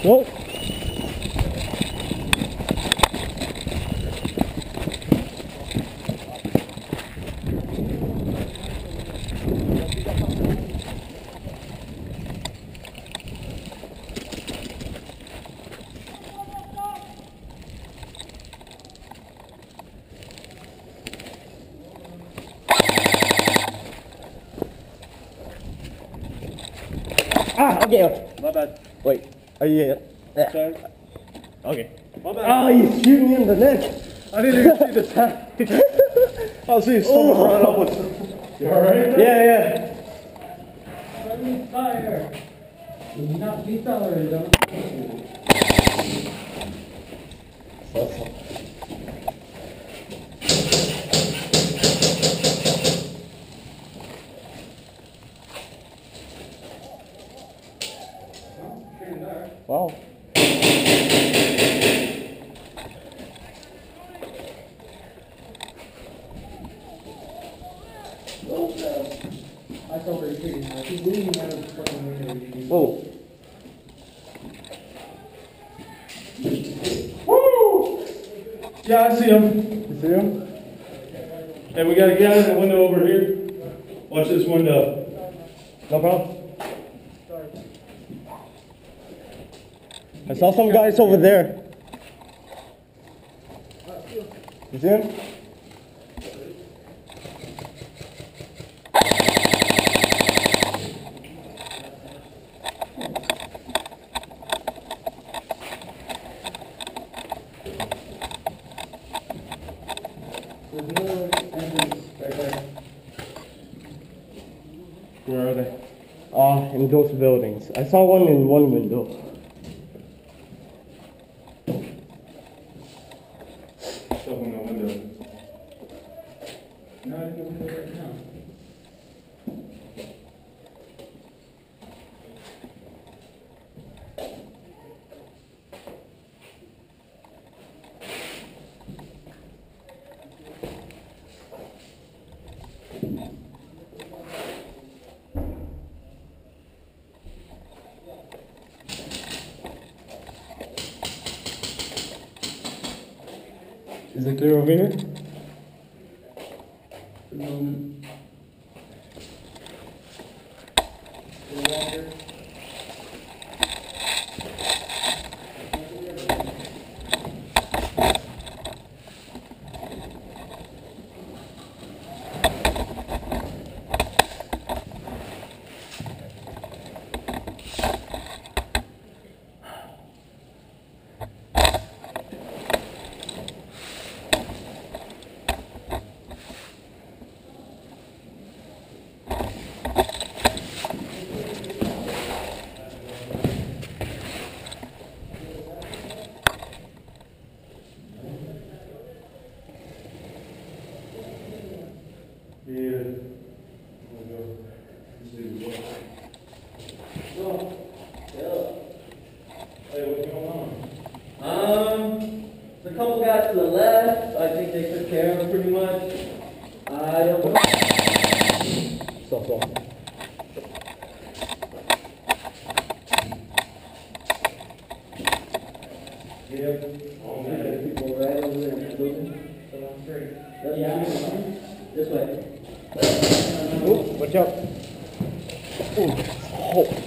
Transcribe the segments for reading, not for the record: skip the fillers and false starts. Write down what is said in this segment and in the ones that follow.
Whoa. Ah, okay. My bad. Wait, are you? Yeah. Sorry. Okay. My bad. Ah, you shoot me in the neck. I didn't even see the tag. I'll see someone run up with. You alright? Yeah. Friendly fire. Do not be tolerated on Wow. I told her to I keep leaning out of the fucking window. Whoa. Woo! Yeah, I see him. You see him? Hey, we got a guy in the window over here. Watch this window. No problem. I saw some guys over there. You see him? There's no entrance right there. Where are they? In those buildings. I saw one in one window. Stuff in the window. Not in the window right now. Is it clear over here? The moment. The water. Yeah. Hey, what's going on? The couple guys to the left, I think they took care of them pretty much. I don't know. Stop. Yeah. People right over there in the building. Yeah, this way. Oh, watch out. Oh.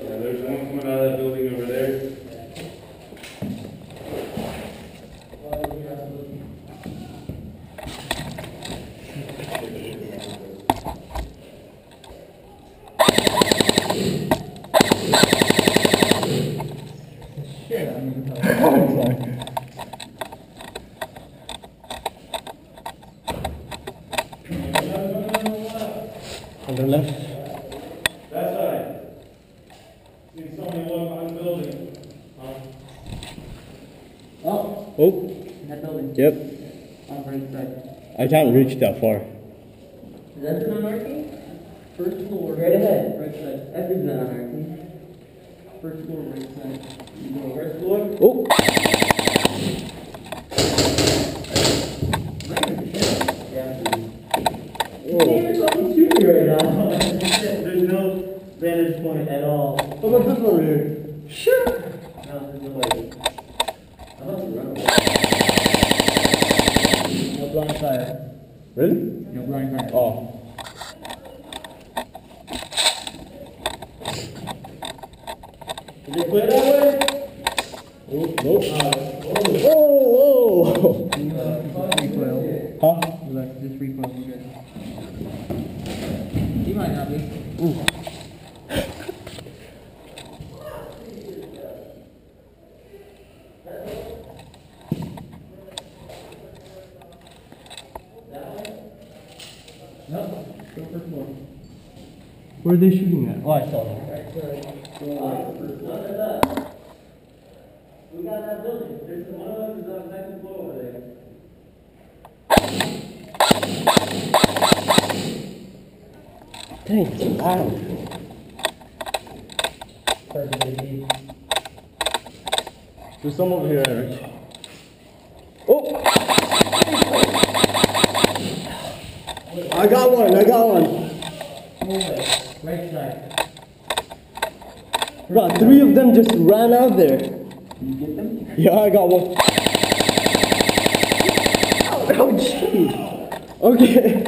Yeah, there's one coming out of that building over there. On the left. That side. See somebody walk behind the building. Oh, Oh. that building. Yep. On the right side. I can't reach that far. Is that the marking? First floor. Right ahead. Right side. Everything's not on our team. First floor, right side. You go first floor? Oh! You're fucking shooting right now. There's no vantage point at all. What about this one over here? Sure. No, there's nobody. I'm about to run away. No blind fire. Really? No blind fire. Oh. Is it clear that way? Oh, nope. Oh! You recoil. Huh? You like this recoil, we're good. He might not be. Ooh. No, go first floor. Where are they shooting at? Oh, I saw them. We got that building. There's one of them is on the second floor over there. Dang, it's loud. There's some over here, Eric. Oh! I got one, I got one. Move it. Right side. Bro, 3 of them just ran out there. You get them? Yeah, I got one. Oh, jeez. Okay.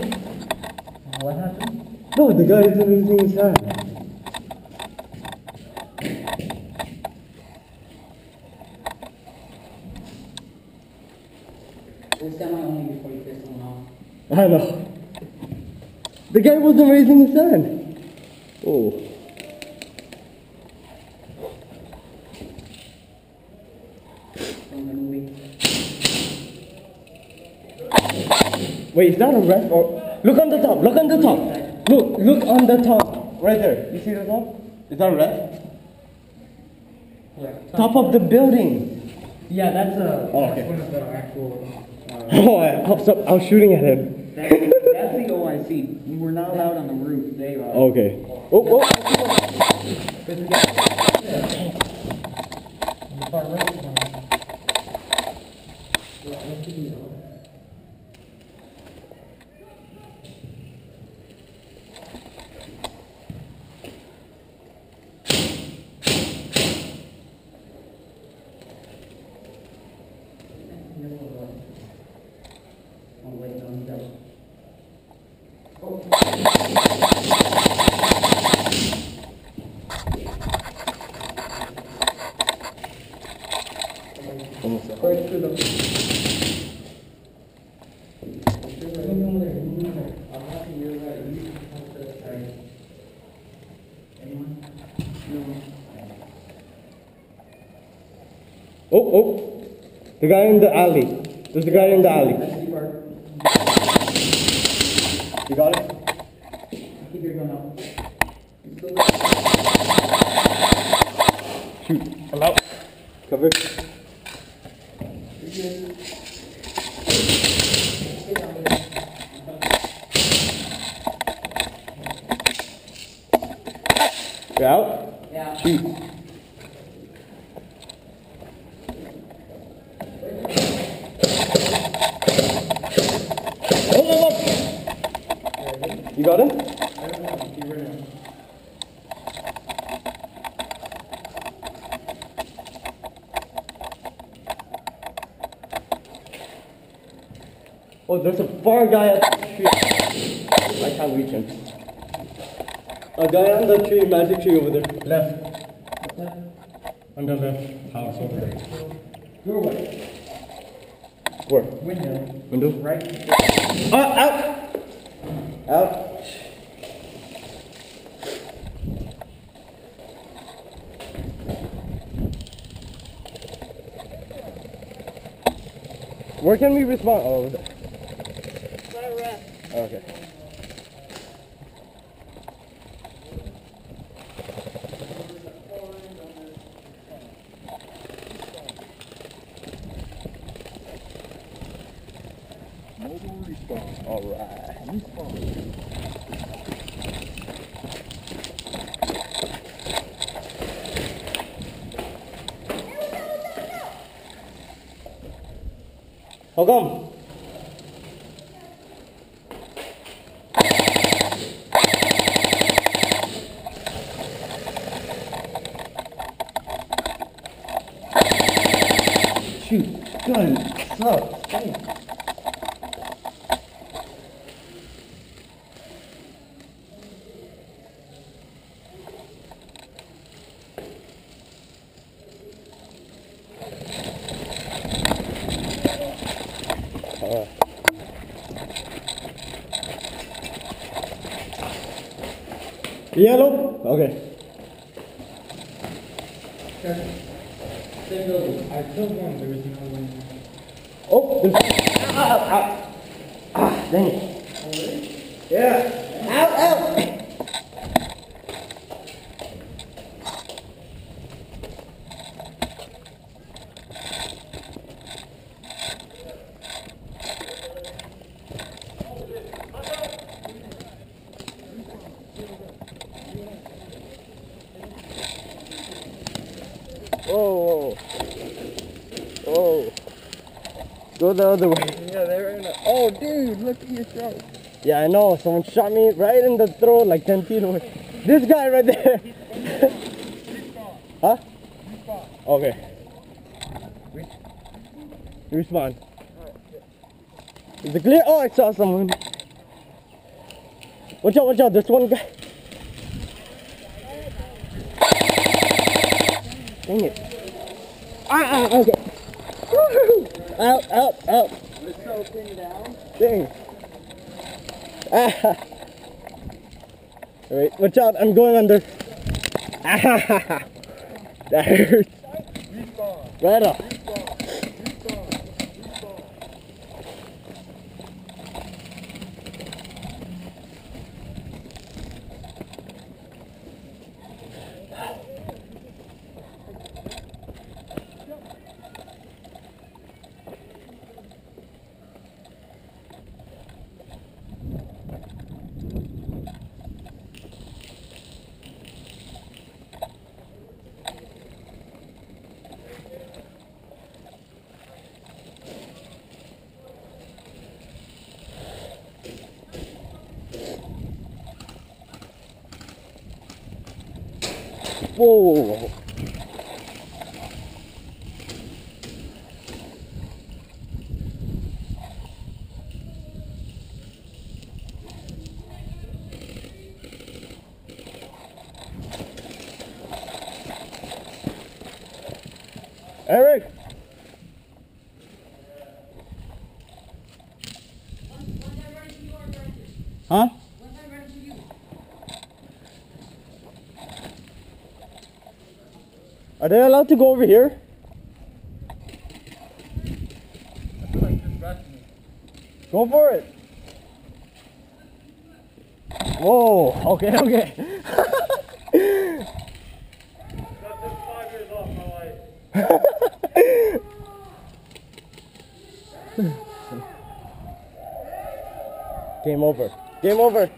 What happened? No, the guy isn't using his hand. We'll stand my only before you piss someone off. I know. The guy wasn't raising his hand. Oh. Wait, is that a ref or... Look on the top, look on the top. Look on the top. Right there. You see the top? Is that a ref? Yeah. Top of the building. Yeah, that's okay. that's one of the actual. Oh, I was shooting at him. That's the OIC. We're not allowed on the roof. They are. Okay. Oh, oh. There's a guy. On the far right. Right to the. Oh, oh. The guy in the alley. There's the guy in the alley. You got it? Keep your gun up. Shoot. I'm out. Cover. You out? Yeah. Shoot. Oh, no, no. You got him? Oh, there's a far guy at the tree. I can't reach him. A guy on the tree, magic tree over there. Left. On the left house over there. Doorway. Where? Window. Window? Right. Out! Out! Where can we respond? Oh, over there. Okay. Mobile response. All right. Response. How come? Shoot, gun sucks. Damn. Yellow? Okay. Same building. I killed one, there was another one. Oh, dang it. Oh, really? Yeah. Ow, ow. Oh, oh, go the other way. Yeah, they're in a... Oh, dude, look at yourself. Yeah, I know. Someone shot me right in the throat, like 10 feet away. This guy right there. Huh? Okay. Respawn. Is it clear? Oh, I saw someone. Watch out, watch out. There's one guy. Dang it. Okay. Woohoo! Out, out, out. We're so pinned down. Dang. Alright, watch out. I'm going under. That hurts. Respawn. Right up. Respawn. Respawn. Respawn. Whoa. Eric. Huh? Are they allowed to go over here? I feel like this rushed me. Go for it. Whoa. Okay, okay. Got this 5 years off my life. Game over. Game over.